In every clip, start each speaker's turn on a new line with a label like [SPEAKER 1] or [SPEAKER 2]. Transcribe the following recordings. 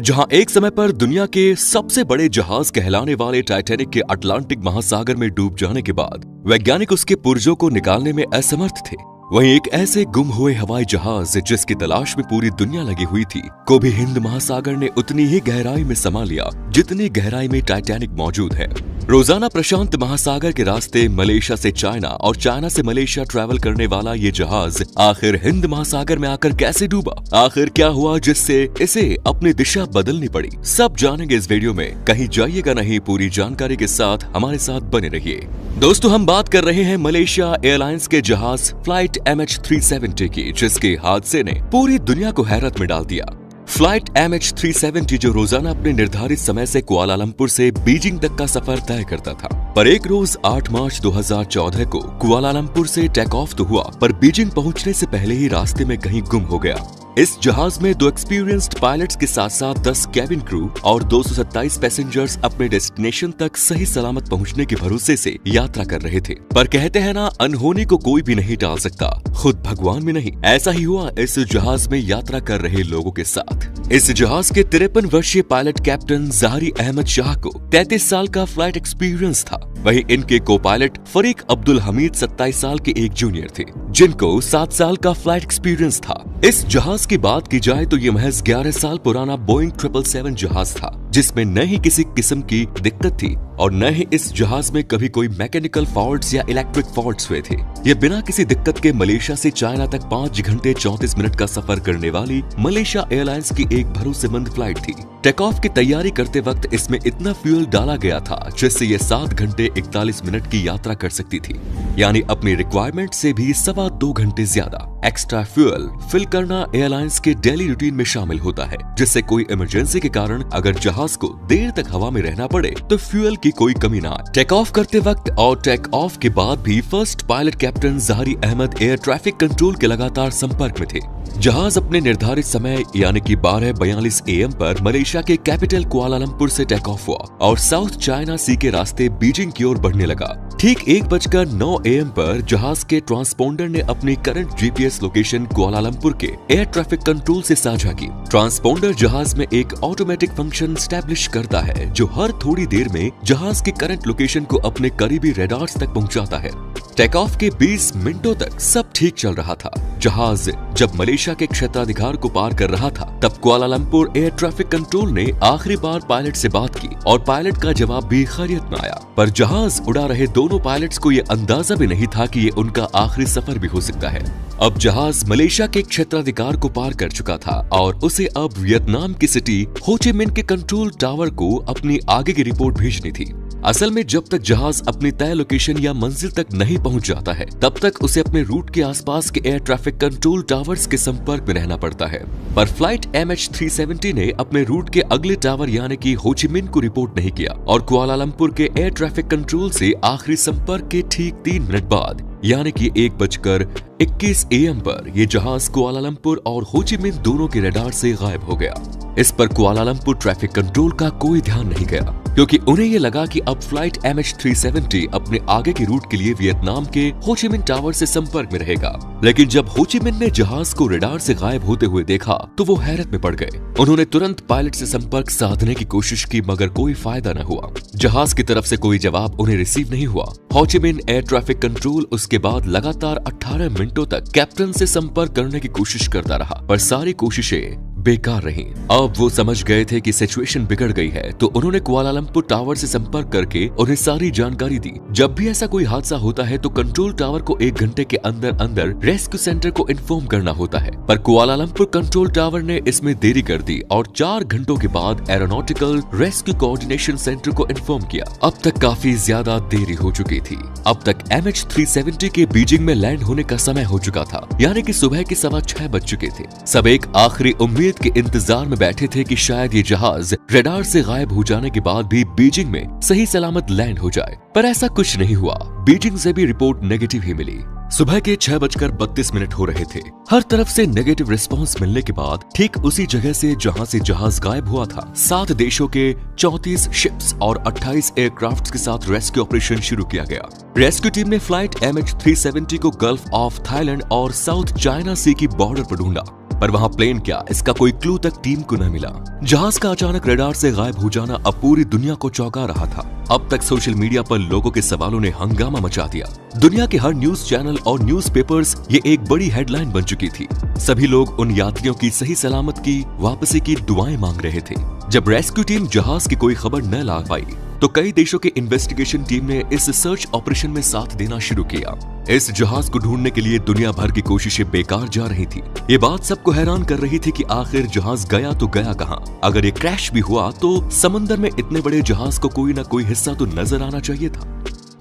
[SPEAKER 1] जहां एक समय पर दुनिया के सबसे बड़े जहाज कहलाने वाले टाइटैनिक के अटलांटिक महासागर में डूब जाने के बाद वैज्ञानिक उसके पुर्जों को निकालने में असमर्थ थे, वहीं एक ऐसे गुम हुए हवाई जहाज जिसकी तलाश में पूरी दुनिया लगी हुई थी को भी हिंद महासागर ने उतनी ही गहराई में समा लिया जितनी गहराई में टाइटैनिक मौजूद है। रोजाना प्रशांत महासागर के रास्ते मलेशिया से चाइना और चाइना से मलेशिया ट्रैवल करने वाला ये जहाज आखिर हिंद महासागर में आकर कैसे डूबा, आखिर क्या हुआ जिससे इसे अपनी दिशा बदलनी पड़ी, सब जानेंगे इस वीडियो में। कहीं जाइएगा नहीं, पूरी जानकारी के साथ हमारे साथ बने रहिए। दोस्तों, हम बात कर रहे हैं मलेशिया एयरलाइंस के जहाज फ्लाइट MH370 की, जिसके हादसे ने पूरी दुनिया को हैरत में डाल दिया। फ्लाइट MH370 जो रोजाना अपने निर्धारित समय से कुआलालंपुर से बीजिंग तक का सफर तय करता था, पर एक रोज 8 मार्च 2014 को कुआलालंपुर से टेक ऑफ तो हुआ, पर बीजिंग पहुंचने से पहले ही रास्ते में कहीं गुम हो गया। इस जहाज में 2 एक्सपीरियंस्ड पायलट्स के साथ साथ 10 कैबिन क्रू और 227 पैसेंजर्स अपने डेस्टिनेशन तक सही सलामत पहुंचने के भरोसे से यात्रा कर रहे थे। पर कहते हैं ना, अनहोनी को कोई भी नहीं टाल सकता, खुद भगवान भी नहीं। ऐसा ही हुआ इस जहाज में यात्रा कर रहे लोगों के साथ। इस जहाज के 53 वर्षीय पायलट कैप्टन ज़ाहरी अहमद शाह को 33 साल का फ्लाइट एक्सपीरियंस था। वहीं इनके को पायलट फरीक अब्दुल हमीद 27 साल के एक जूनियर थे, जिनको 7 साल का फ्लाइट एक्सपीरियंस था। इस जहाज की बात की जाए तो ये महज 11 साल पुराना बोइंग 777 जहाज था, जिसमें न ही किसी किस्म की दिक्कत थी और न ही इस जहाज में कभी कोई मैकेनिकल फॉल्ट्स या इलेक्ट्रिक फॉल्ट्स हुए थे। ये बिना किसी दिक्कत के मलेशिया से चाइना तक 5 घंटे 34 मिनट का सफर करने वाली मलेशिया एयरलाइंस की एक भरोसेमंद फ्लाइट थी। टेक ऑफ की तैयारी करते वक्त इसमें इतना फ्यूल डाला गया था जिससे ये 7 घंटे 41 मिनट की यात्रा कर सकती थी, यानी अपनी रिक्वायरमेंट से भी 2.25 घंटे ज्यादा। एक्स्ट्रा फ्यूल फिल करना एयरलाइंस के डेली रूटीन में शामिल होता है, जिससे कोई इमरजेंसी के कारण अगर जहाज को देर तक हवा में रहना पड़े तो फ्यूल की कोई कमी ना आए। टेक ऑफ करते वक्त और टेक ऑफ के बाद भी फर्स्ट पायलट कैप्टन ज़ाहरी अहमद एयर ट्रैफिक कंट्रोल के लगातार संपर्क में थे। जहाज अपने निर्धारित समय यानी कि 12:42 AM पर मलेशिया के कैपिटल कुआलालंपुर से टेक ऑफ हुआ और साउथ चाइना सी के रास्ते बीजिंग की ओर बढ़ने लगा। ठीक 1:09 AM पर जहाज के ट्रांसपोंडर ने अपनी करंट GPS लोकेशन कुआलालंपुर के एयर ट्रैफिक कंट्रोल से साझा की। ट्रांसपोंडर जहाज में एक ऑटोमेटिक फंक्शन स्टैब्लिश करता है जो हर थोड़ी देर में जहाज के करंट लोकेशन को अपने करीबी रेडार्स तक पहुंचाता है। टेक ऑफ के 20 मिनटों तक सब ठीक चल रहा था। जहाज जब मलेशिया के क्षेत्राधिकार को पार कर रहा था, तब कुआलालंपुर एयर ट्रैफिक कंट्रोल ने आखिरी बार पायलट से बात की और पायलट का जवाब भी खैरियत में आया। पर जहाज उड़ा रहे दोनों पायलट्स को ये अंदाजा भी नहीं था कि ये उनका आखिरी सफर भी हो सकता है। अब जहाज मलेशिया के क्षेत्राधिकार को पार कर चुका था और उसे अब वियतनाम की सिटी हो ची मिन्ह के कंट्रोल टावर को अपनी आगे की रिपोर्ट भेजनी थी। असल में जब तक जहाज अपनी तय लोकेशन या मंजिल तक नहीं पहुंच जाता है, तब तक उसे अपने रूट के आसपास के एयर ट्रैफिक कंट्रोल टावर्स के संपर्क में रहना पड़ता है। पर फ्लाइट MH370 ने अपने रूट के अगले टावर यानी कि हो ची मिन्ह को रिपोर्ट नहीं किया और कुआलालंपुर के एयर ट्रैफिक कंट्रोल से आखिरी संपर्क के ठीक 3 मिनट बाद यानी कि 1:21 AM पर यह जहाज कुआलालंपुर और हो ची मिन्ह दोनों के रडार से गायब हो गया। इस पर कुआलालंपुर ट्रैफिक कंट्रोल का कोई ध्यान नहीं गया, क्योंकि उन्हें ये लगा कि अब फ्लाइट MH370 अपने आगे के रूट के लिए वियतनाम के हो ची मिन्ह टावर से संपर्क में रहेगा। लेकिन जब हो ची मिन्ह ने जहाज को रडार से गायब होते हुए देखा तो वो हैरत में पड़ गए। उन्होंने तुरंत पायलट से संपर्क साधने की कोशिश की, मगर कोई फायदा न हुआ। जहाज की तरफ से कोई जवाब उन्हें रिसीव नहीं हुआ। हो Chi Minh air traffic control उसके बाद लगातार 18 मिनटों तक कैप्टन से संपर्क करने की कोशिश करता रहा, पर सारी कोशिशें बेकार रहीं। अब वो समझ गए थे कि सिचुएशन बिगड़ गई है, तो उन्होंने कुआलालंपुर टावर से संपर्क करके उन्हें सारी जानकारी दी। जब भी ऐसा कोई हादसा होता है तो कंट्रोल टावर को 1 घंटे के अंदर अंदर रेस्क्यू सेंटर को इन्फॉर्म करना होता है, पर कुआलालंपुर कंट्रोल टावर ने इसमें देरी कर दी और 4 घंटों के बाद एरोनॉटिकल रेस्क्यू कोऑर्डिनेशन सेंटर को इन्फॉर्म किया। अब तक काफी ज्यादा देरी हो चुकी थी। अब तक MH370 के बीजिंग में लैंड होने का समय हो चुका था, यानी कि सुबह के 6:15 बज चुके थे। सब एक आखिरी उम्मीद के इंतजार में बैठे थे कि शायद ये जहाज रडार से गायब हो जाने के बाद भी बीजिंग में सही सलामत लैंड हो जाए, पर ऐसा कुछ नहीं हुआ। बीजिंग से भी रिपोर्ट नेगेटिव ही मिली। सुबह के 6:32 हो रहे थे। हर तरफ से नेगेटिव रिस्पांस मिलने के बाद ठीक उसी जगह से जहां से जहाज गायब हुआ था, 7 देशों के 34 शिप्स और 28 एयरक्राफ्ट्स के साथ रेस्क्यू ऑपरेशन शुरू किया गया। रेस्क्यू टीम ने फ्लाइट MH370 को गल्फ ऑफ थाईलैंड और साउथ चाइना सी की बॉर्डर पर ढूंढा, पर वहाँ प्लेन क्या, इसका कोई क्लू तक टीम को न मिला। जहाज का अचानक रडार से गायब हो जाना अब पूरी दुनिया को चौंका रहा था। अब तक सोशल मीडिया पर लोगों के सवालों ने हंगामा मचा दिया। दुनिया के हर न्यूज चैनल और न्यूज़पेपर्स ये एक बड़ी हेडलाइन बन चुकी थी। सभी लोग उन यात्रियों की सही सलामत की वापसी की दुआएं मांग रहे थे। जब रेस्क्यू टीम जहाज की कोई खबर न ला पाई तो कई देशों के इन्वेस्टिगेशन टीम ने इस सर्च ऑपरेशन में साथ देना शुरू किया। इस जहाज को ढूंढने के लिए दुनिया भर की कोशिशें बेकार जा रही थी। ये बात सबको हैरान कर रही थी कि आखिर जहाज गया तो गया कहां? अगर ये क्रैश भी हुआ तो समंदर में इतने बड़े जहाज को कोई ना कोई हिस्सा तो नजर आना चाहिए था।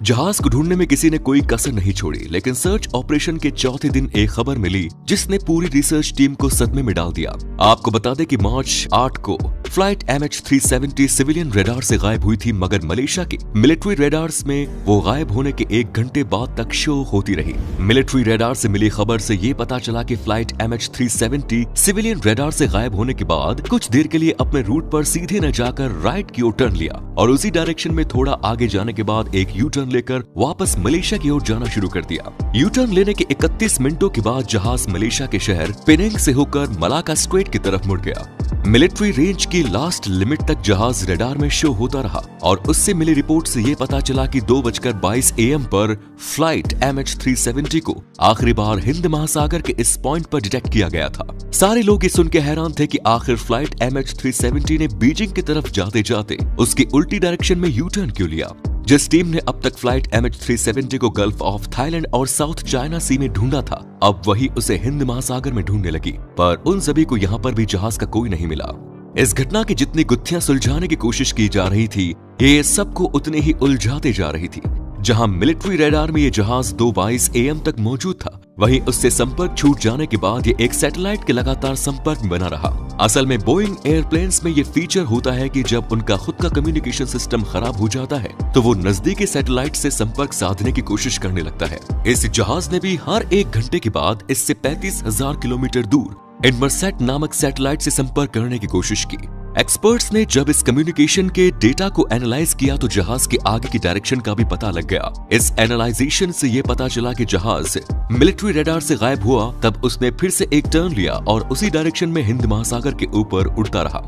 [SPEAKER 1] जहाज को ढूंढने में किसी ने कोई कसर नहीं छोड़ी, लेकिन सर्च ऑपरेशन के चौथे दिन एक खबर मिली जिसने पूरी रिसर्च टीम को सदमे में डाल दिया। आपको बता दें कि मार्च 8 को फ्लाइट MH370 सिविलियन रडार से गायब हुई थी, मगर मलेशिया के मिलिट्री रडार्स में वो गायब होने के 1 घंटे बाद तक शो होती रही। मिलिट्री रडार से मिली खबर से ये पता चला कि फ्लाइट MH370 सिविलियन रडार से गायब होने के बाद कुछ देर के लिए अपने रूट पर सीधे न जाकर राइट की ओर टर्न लिया और उसी डायरेक्शन में थोड़ा आगे जाने के बाद एक यू टर्न लेकर वापस मलेशिया की ओर जाना शुरू कर दिया। यू टर्न लेने के 31 मिनटों के बाद जहाज मलेशिया के शहर पेनिंग से होकर मलाका स्ट्रेट की तरफ मुड़ गया। मिलिट्री रेंज की लास्ट लिमिट तक जहाज रडार में शो होता रहा और उससे मिली रिपोर्ट से ये पता चला कि 2:22 AM पर फ्लाइट MH370 को आखिरी बार हिंद महासागर के इस पॉइंट पर डिटेक्ट किया गया था। सारे लोग ये सुन के हैरान थे कि आखिर फ्लाइट MH370 ने बीजिंग की तरफ जाते जाते उसकी उल्टी डायरेक्शन में यू टर्न क्यों लिया। जिस टीम ने अब तक फ्लाइट MH370 को गल्फ ऑफ थाईलैंड और साउथ चाइना सी में ढूंढा था, अब वही उसे हिंद महासागर में ढूंढने लगी, पर उन सभी को यहाँ पर भी जहाज का कोई नहीं मिला। इस घटना की जितनी गुत्थियां सुलझाने की कोशिश की जा रही थी, ये सबको उतने ही उलझाते जा रही थी। जहां मिलिट्री रडार में ये जहाज 2:22 AM तक मौजूद था, वहीं उससे संपर्क छूट जाने के बाद ये एक सैटेलाइट के लगातार संपर्क में बना रहा। असल में बोइंग एयरप्लेन्स में ये फीचर होता है कि जब उनका खुद का कम्युनिकेशन सिस्टम खराब हो जाता है तो वो नजदीकी सैटेलाइट से संपर्क साधने की कोशिश करने लगता है। इस जहाज ने भी हर 1 घंटे के बाद इससे 35,000 किलोमीटर दूर इनमरसैट नामक सैटेलाइट से संपर्क करने की कोशिश की। एक्सपर्ट्स ने जब इस कम्युनिकेशन के डेटा को एनालाइज किया तो जहाज के आगे की डायरेक्शन का भी पता लग गया। इस एनालाइजेशन से ये पता चला कि जहाज मिलिट्री रडार से गायब हुआ तब उसने फिर से एक टर्न लिया और उसी डायरेक्शन में हिंद महासागर के ऊपर उड़ता रहा।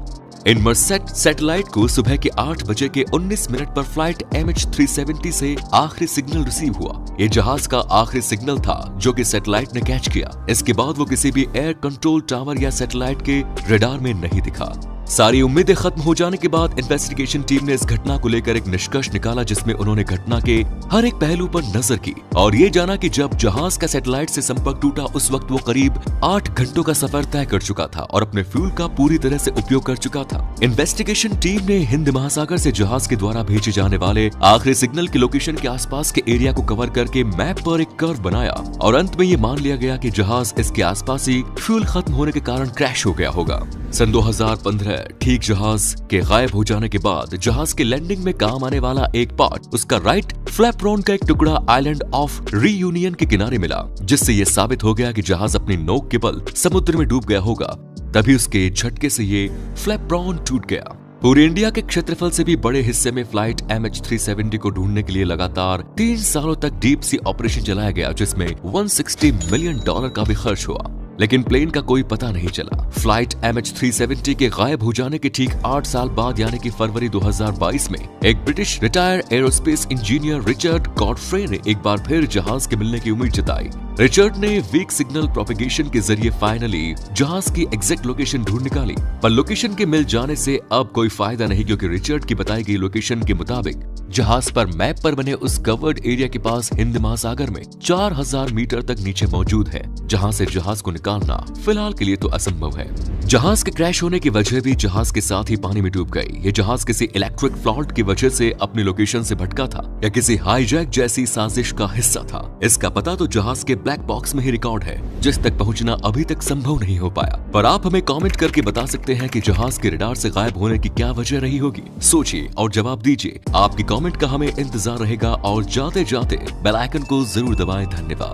[SPEAKER 1] इनमरसैट सैटेलाइट को सुबह के 8:19 पर फ्लाइट MH370 से आखिरी सिग्नल रिसीव हुआ। ये जहाज का आखिरी सिग्नल था जो कि सैटेलाइट ने कैच किया। इसके बाद वो किसी भी एयर कंट्रोल टावर या सैटेलाइट के रडार में नहीं दिखा। सारी उम्मीदें खत्म हो जाने के बाद इन्वेस्टिगेशन टीम ने इस घटना को लेकर एक निष्कर्ष निकाला, जिसमें उन्होंने घटना के हर एक पहलू पर नजर की और ये जाना कि जब जहाज का सैटेलाइट से संपर्क टूटा उस वक्त वो करीब 8 घंटों का सफर तय कर चुका था और अपने फ्यूल का पूरी तरह से उपयोग कर चुका था। इन्वेस्टिगेशन टीम ने हिंद महासागर से जहाज के द्वारा भेजे जाने वाले आखिरी सिग्नल के लोकेशन के आसपास के एरिया को कवर करके मैप पर एक कर्व बनाया और अंत में ये मान लिया गया कि जहाज इसके आसपास ही फ्यूल खत्म होने के कारण क्रैश हो गया होगा। सन 2015 ठीक जहाज के गायब हो जाने के बाद जहाज के लैंडिंग में काम आने वाला एक पार्ट, उसका राइट फ्लैपरोन का एक टुकड़ा आइलैंड ऑफ रीयूनियन के किनारे मिला, जिससे ये साबित हो गया कि जहाज अपनी नोक के बल समुद्र में डूब गया होगा। तभी उसके झटके से ये फ्लैपरोन टूट गया। पूरे इंडिया के क्षेत्रफल से भी बड़े हिस्से में फ्लाइट MH370 को ढूंढने के लिए लगातार 3 सालों तक डीप सी ऑपरेशन चलाया गया, जिसमें $160 मिलियन का भी खर्च हुआ, लेकिन प्लेन का कोई पता नहीं चला। फ्लाइट MH370 के गायब हो जाने के ठीक 8 साल बाद यानी कि फरवरी 2022 में एक British retired aerospace engineer Richard Godfrey ने एक बार फिर जहाज के मिलने की उम्मीद जताई। रिचर्ड ने वीक सिग्नल प्रोपेगेशन के जरिए फाइनली जहाज की एग्जैक्ट लोकेशन ढूंढ निकाली, पर लोकेशन के मिल जाने से अब कोई फायदा नहीं, क्योंकि रिचर्ड की बताई गई लोकेशन के मुताबिक जहाज पर मैप पर बने उस कवर्ड एरिया के पास हिंद महासागर में 4000 मीटर तक नीचे मौजूद है, जहां से जहाज को निकालना फिलहाल के लिए तो असंभव है। जहाज के क्रैश होने की वजह भी जहाज के साथ ही पानी में डूब गई। ये जहाज किसी इलेक्ट्रिक फॉल्ट की वजह से अपनी लोकेशन से भटका था या किसी हाईजैक जैसी साजिश का हिस्सा था, इसका पता तो जहाज के ब्लैक बॉक्स में ही रिकॉर्ड है, जिस तक पहुंचना अभी तक संभव नहीं हो पाया। पर आप हमें कमेंट करके बता सकते हैं कि जहाज के रडार से गायब होने की क्या वजह रही होगी। सोचिए और जवाब दीजिए। आपकी कमेंट का हमें इंतजार रहेगा और जाते जाते बेल आइकन को जरूर दबाएं। धन्यवाद।